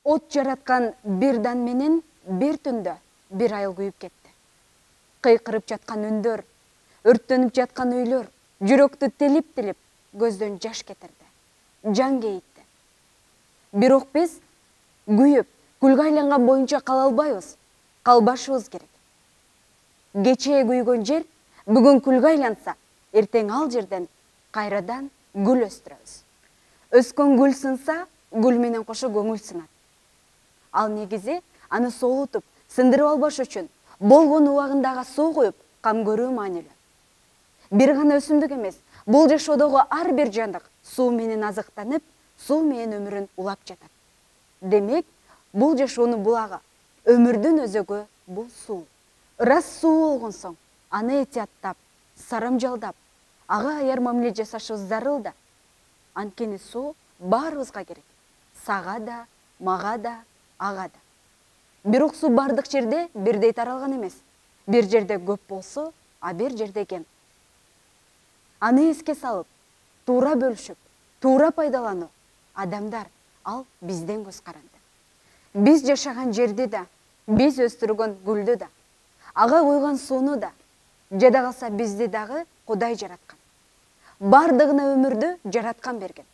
От жараткан бир дан менен бир түндө бир айыл күйүп кетти. Кыйкырып жаткан үндөр, өрттөнүп жаткан үйлөр жүрөктү телип-телип көздөн жаш кетирди. Жан кейитти. Бирок биз күйүп, күлгө айланган боюнча кала албайбыз. Калбашыбыз керек. Кечээ күйгөн жер бүгүн күлгө айланса, эртең ал жерден кайрадан гүл өстүрөбүз. Өскөн гүл сынса, гүл менен кошо көңүл сынат. Ал негизи аны соолутуп, сындырып албаш үчүн болгон убагындагы суу куюп, кам көрүү маанилүү. Бир гана өсүмдүк эмес, бул жашоодогу ар бир жандык суу менен азыктанып, суу менен өмүрүн улап жатат. Демек, бул жашоонун булагы, өмүрдүн өзөгү бул суу. Ырас суу болгон соң, аны этияттап, сарамжалдап, ага аяр мамиле жасашыбыз зарыл да. Анткени суу баарыбызга керек. Сага да, мага да, ага да. Бирок суу бардык жерде бирдей таралган эмес. Бир жерде көп болсо, а бир жерде кем. Аны эске салып, туура бөлүшүп, туура пайдалануу адамдар, ал бизден көз каранды. Биз жашаган жерди да, биз өстүргөн гүлдү да, ага койгон сууну да, жада калса бизди дагы Кудай жараткан. Бардыгына өмүрдү жараткан берген.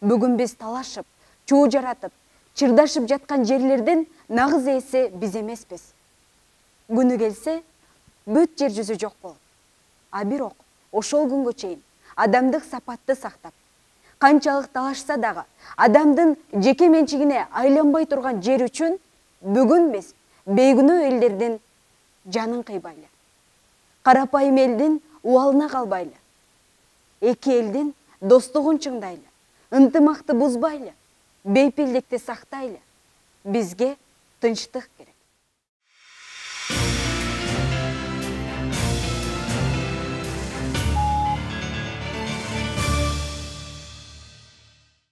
Бүгүн биз талашып, чуу жаратып, чырдашып жаткан жерлердин нагыз ээси биз эмеспиз. Күнү келсе, бүт жер жүзү жок болот. А бирок ошол күнгө чейин адамдык сапатты сактап, канчалык талашса дагы адамдын жеке менчигине айланбай турган жер үчүн бүгүн биз бейгүнөө элдердин жанын кыйбайлы. Карапайым элдин убалына калбайлы. Эки элдин достугун чыңдайлы. Ынтымакты бузбайлы. Бейпилдикти сактайлы. Бизге тынчтык керек.